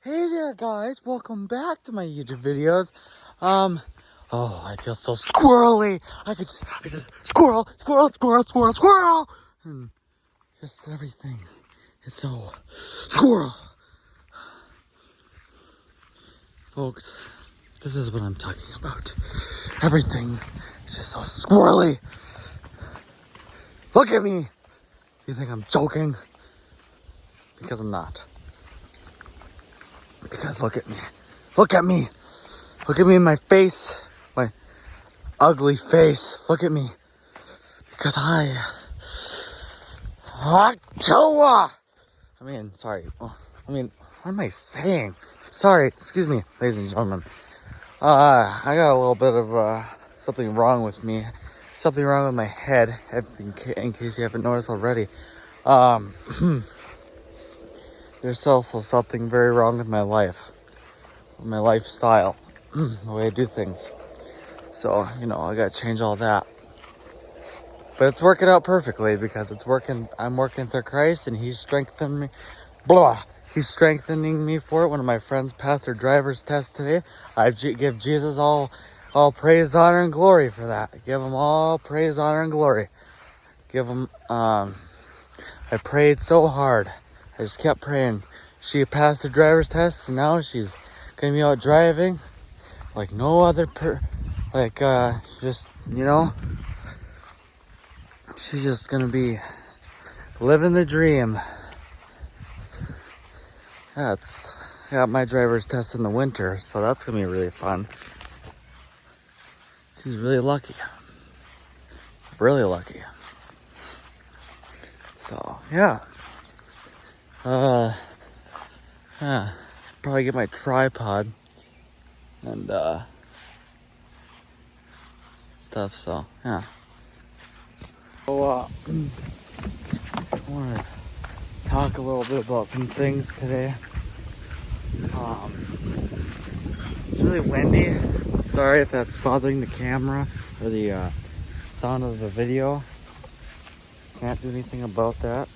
Hey there guys, welcome back to my YouTube videos. Oh, I feel so squirrely. I just squirrel, and just everything is so squirrel. Folks, this is what I'm talking about. Everything is just so squirrely. Look at me. You think I'm joking? Because I'm not. Because look at me. Look at me. Look at me in my face. My ugly face. Look at me. Because Choa! Sorry. What am I saying? Sorry, excuse me, ladies and gentlemen. I got a little bit of something wrong with me. Something wrong with my head, in case you haven't noticed already. There's also something very wrong with my life. My lifestyle. The way I do things. So, I gotta change all that. But it's working out perfectly because I'm working through Christ and He's strengthening me. He's strengthening me for it. One of my friends passed their driver's test today. I give Jesus all praise, honor, and glory for that. Give Him all praise, honor, and glory. Give Him, I prayed so hard. I just kept praying. She passed the driver's test and now she's gonna be out driving like no other she's just gonna be living the dream. I got my driver's test in the winter, so that's gonna be really fun. She's really lucky. Really lucky. So, yeah. Probably get my tripod and stuff, so yeah. So I wanna talk a little bit about some things today. It's really windy. Sorry if that's bothering the camera or the sound of the video. Can't do anything about that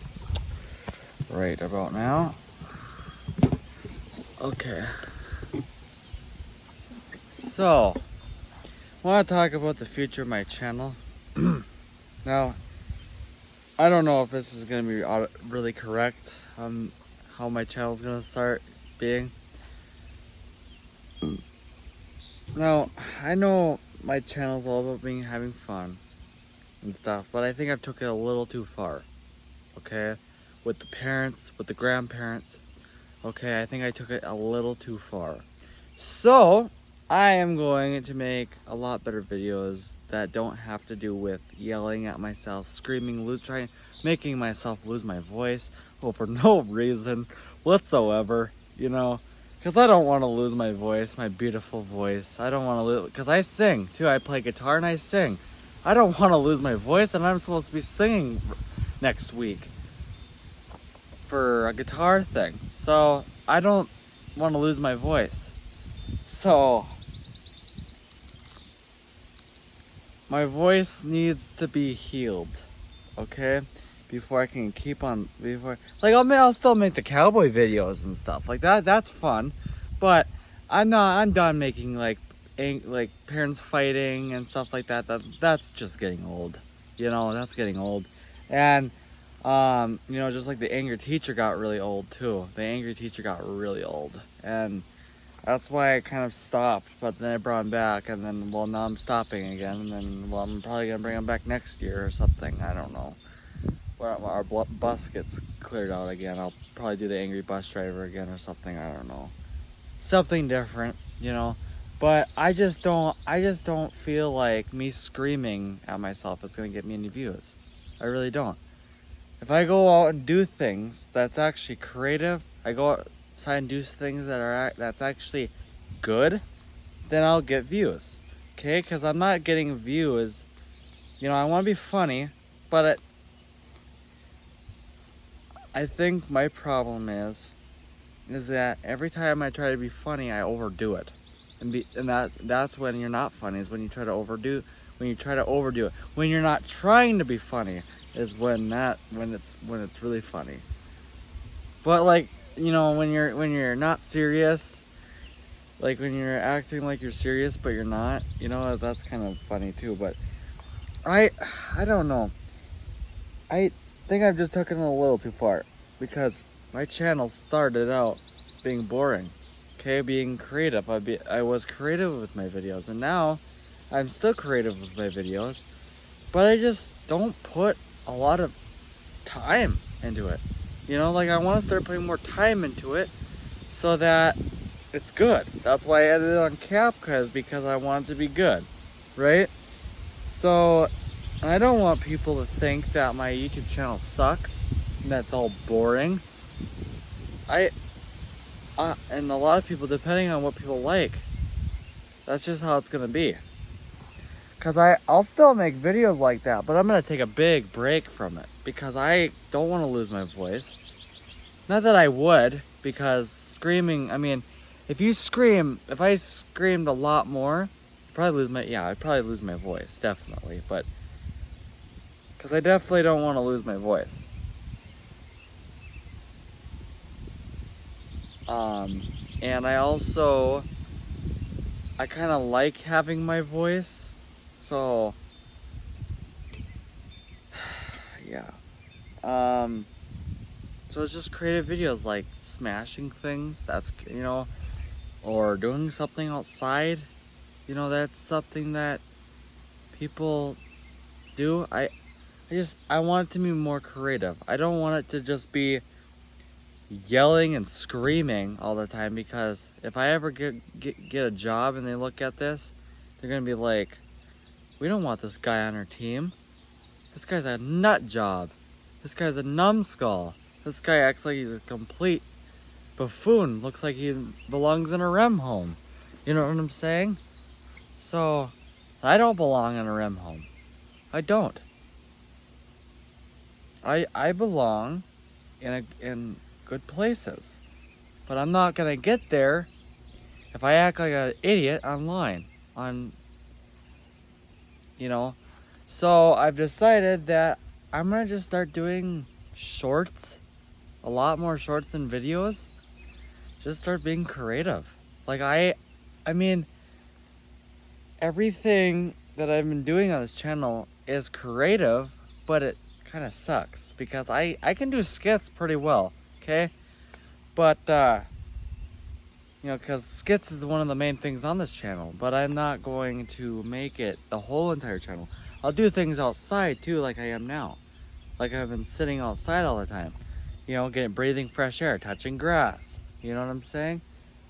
right about now. Okay. So, I want to talk about the future of my channel. Now, I don't know if this is going to be really correct on how my channel is going to start being. Now, I know my channel is all about having fun and stuff, but I think I've took it a little too far. Okay? With the parents, with the grandparents. Okay, I think I took it a little too far. So, I am going to make a lot better videos that don't have to do with yelling at myself, screaming, making myself lose my voice, for no reason whatsoever, because I don't want to lose my voice, my beautiful voice. I don't want to lose, because I sing too. I play guitar and I sing. I don't want to lose my voice, and I'm supposed to be singing next week for a guitar thing. So I don't want to lose my voice. So my voice needs to be healed, okay? Before I can I'll still make the cowboy videos and stuff like that. That's fun, but I'm done making like parents fighting and stuff like that. That's just getting old, that's getting old. And just like the angry teacher got really old too. The angry teacher got really old, and that's why I kind of stopped. But then I brought him back, and then now I'm stopping again, and then I'm probably gonna bring him back next year or something. I don't know. Where our bus gets cleared out again, I'll probably do the angry bus driver again or something. I don't know, something different, But I just don't feel like me screaming at myself is gonna get me any views. I really don't. If I go out and do things that's actually creative, I go outside and do things that's actually good, then I'll get views. Okay? Because I'm not getting views. I want to be funny, but I think my problem is that every time I try to be funny, I overdo it. And that's when you're not funny, is when you try to overdo it. When you're not trying to be funny is when it's really funny. But you know, when you're not serious, like when you're acting like you're serious but you're not, you know, that's kind of funny too. But I don't know. I think I've just taken it a little too far because my channel started out being boring, okay, being creative. I was creative with my videos, and now I'm still creative with my videos, but I just don't put a lot of time into it. You know, like I want to start putting more time into it so that it's good. That's why I edited on CapCut, because I want it to be good, right? So I don't want people to think that my YouTube channel sucks and that's all boring. And a lot of people, depending on what people like, that's just how it's gonna be. Cause I'll still make videos like that, but I'm gonna take a big break from it because I don't want to lose my voice. Not that I would, because screaming, I mean, if I screamed a lot more, I'd probably lose my voice, definitely. But because I definitely don't want to lose my voice. And I kind of like having my voice, so yeah. So it's just creative videos like smashing things, that's, you know, or doing something outside, you know, that's something that people do. I want it to be more creative. I don't want it to just be yelling and screaming all the time, because if I ever get a job and they look at this, they're gonna be like, we don't want this guy on our team. This guy's a nut job. This guy's a numbskull. This guy acts like he's a complete buffoon. Looks like he belongs in a REM home. You know what I'm saying? So, I don't belong in a REM home. I don't. I belong in good places. But I'm not gonna get there if I act like an idiot online. You know? So I've decided that I'm gonna just start doing shorts. A lot more shorts than videos. Just start being creative. Like I mean, everything that I've been doing on this channel is creative, but it kind of sucks because I can do skits pretty well, okay? But you know, because skits is one of the main things on this channel, but I'm not going to make it the whole entire channel. I'll do things outside too, like I am now. Like I've been sitting outside all the time, you know, breathing fresh air, touching grass. You know what I'm saying?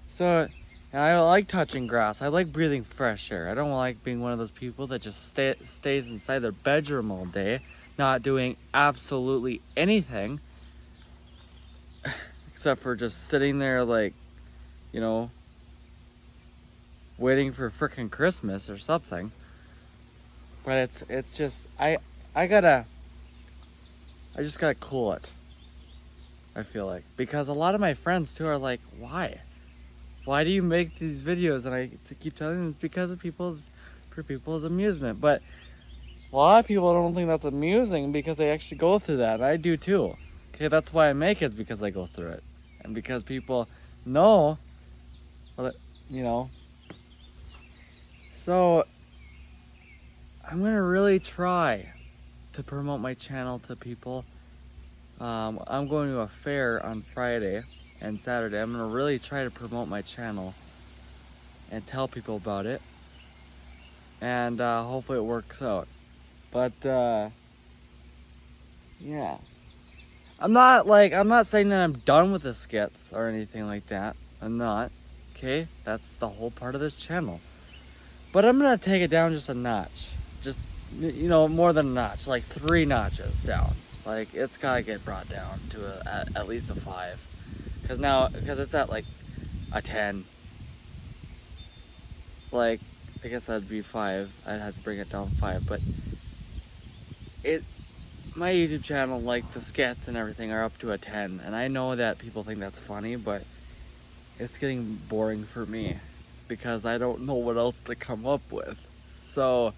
So, and I like touching grass. I like breathing fresh air. I don't like being one of those people that just stays inside their bedroom all day, not doing absolutely anything except for just sitting there, like, you know, waiting for frickin' Christmas or something. But it's just I just gotta cool it. I feel like, because a lot of my friends too are like, why do you make these videos? And I keep telling them it's because of for people's amusement. But a lot of people don't think that's amusing because they actually go through that, and I do too. Okay, that's why I make it, is because I go through it, and because people know, you know. So I'm gonna really try to promote my channel to people. I'm going to a fair on Friday and Saturday. I'm gonna really try to promote my channel and tell people about it, and hopefully it works out. But yeah, I'm not saying that I'm done with the skits or anything like that. I'm not. Okay, that's the whole part of this channel. But I'm gonna take it down just a notch, just, you know, more than a notch, like 3 notches down. Like, it's gotta get brought down to at least a 5. Because it's at like a 10. Like, I guess that'd be 5. I'd have to bring it down 5. But my YouTube channel, like the skits and everything, are up to a 10. And I know that people think that's funny, but it's getting boring for me because I don't know what else to come up with. So,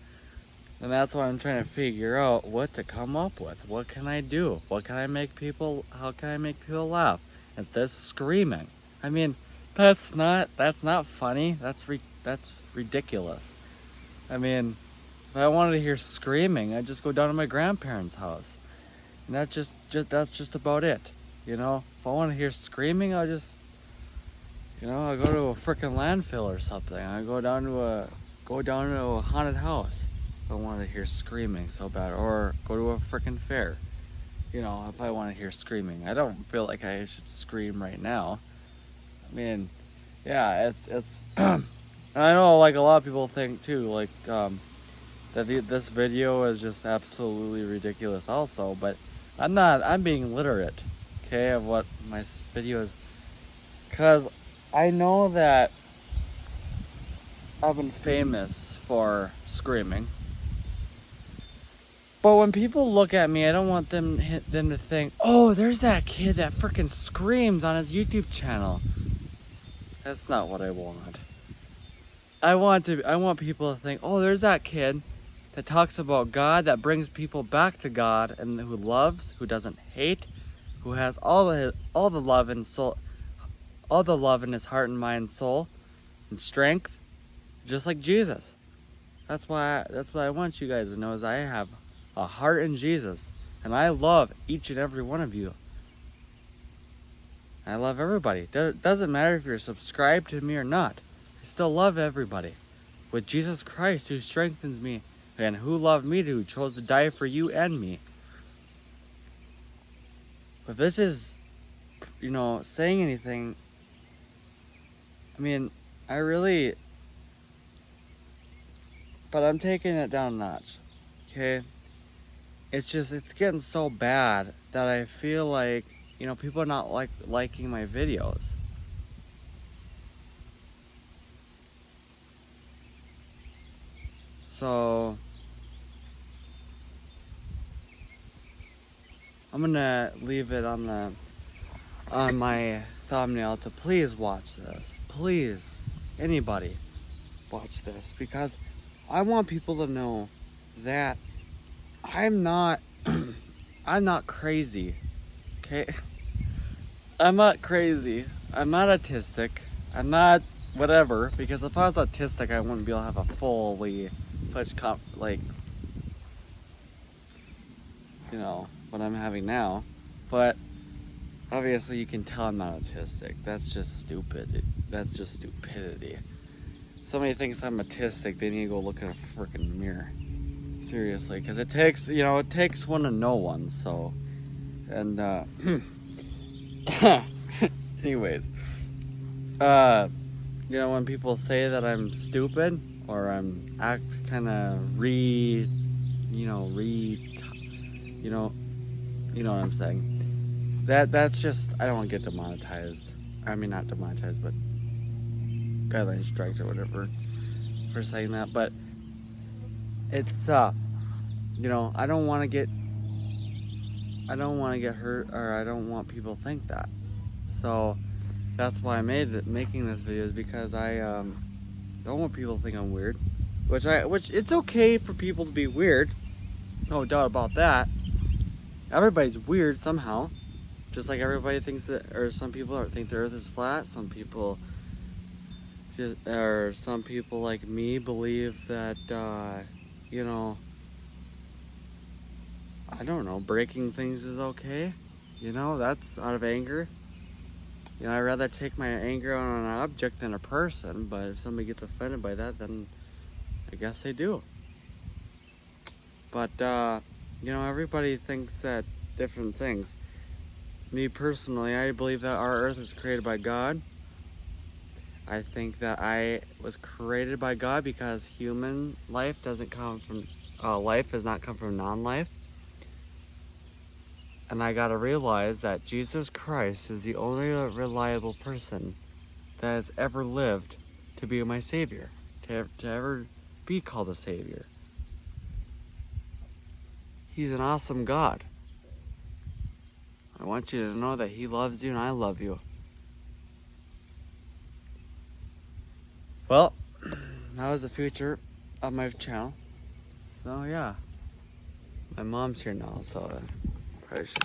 and that's why I'm trying to figure out what to come up with. What can I do? How can I make people laugh? instead of screaming. I mean, that's not funny. That's ridiculous. I mean, if I wanted to hear screaming, I'd just go down to my grandparents' house, and that's just about it. You know, if I want to hear screaming, I'll just, I'll go to a freaking landfill or something. I go down to a haunted house if I want to hear screaming so bad, or go to a freaking fair. If I want to hear screaming. I don't feel like I should scream right now. I mean, yeah, it's I know, like, a lot of people think too, like, that this video is just absolutely ridiculous also, but I'm being literate, okay, of what my video is, because I know that I've been famous for screaming. But when people look at me, I don't want them to think, oh, there's that kid that freaking screams on his YouTube channel. That's not what I want. I want people to think, oh, there's that kid that talks about God, that brings people back to God, and who loves, who doesn't hate, who has all the love and soul, all the love in his heart and mind and soul and strength, just like Jesus. That's what I want you guys to know, is I have a heart in Jesus, and I love each and every one of you. I love everybody. Doesn't matter if you're subscribed to me or not. I still love everybody. With Jesus Christ, who strengthens me and who loved me, who chose to die for you and me. If this is, saying anything, I mean, but I'm taking it down a notch, okay? It's getting so bad that I feel like, people are not liking my videos. So I'm gonna leave it on my thumbnail to please watch this. Please, anybody, watch this, because I want people to know that I'm not crazy, okay? I'm not crazy. I'm not autistic. I'm not whatever, because if I was autistic, I wouldn't be able to have a fully fledged what I'm having now. But obviously you can tell I'm not autistic. That's just stupid. That's just stupidity. Somebody thinks I'm autistic, they need to go look in a freaking mirror. Seriously, because it takes one to know one. So, and anyways, when people say that I'm stupid or I'm kind of you know what I'm saying. That's just, I don't want to get demonetized. I mean, not demonetized, but guideline strikes or whatever for saying that. But it's I don't want to get hurt, or I don't want people to think that. So that's why I making this video, is because I don't want people to think I'm weird. Which it's okay for people to be weird, no doubt about that. Everybody's weird somehow, just like everybody thinks that, or some people think the Earth is flat. Some people like me believe that I don't know, breaking things is okay. That's out of anger. I'd rather take my anger on an object than a person, but if somebody gets offended by that, then I guess they do. But, everybody thinks that different things. Me personally, I believe that our Earth was created by God. I think that I was created by God because human life life does not come from non-life. And I gotta realize that Jesus Christ is the only reliable person that has ever lived to be my Savior, to ever be called a Savior. He's an awesome God. I want you to know that He loves you and I love you. Well, that was the future of my channel. So yeah, my mom's here now, so I probably should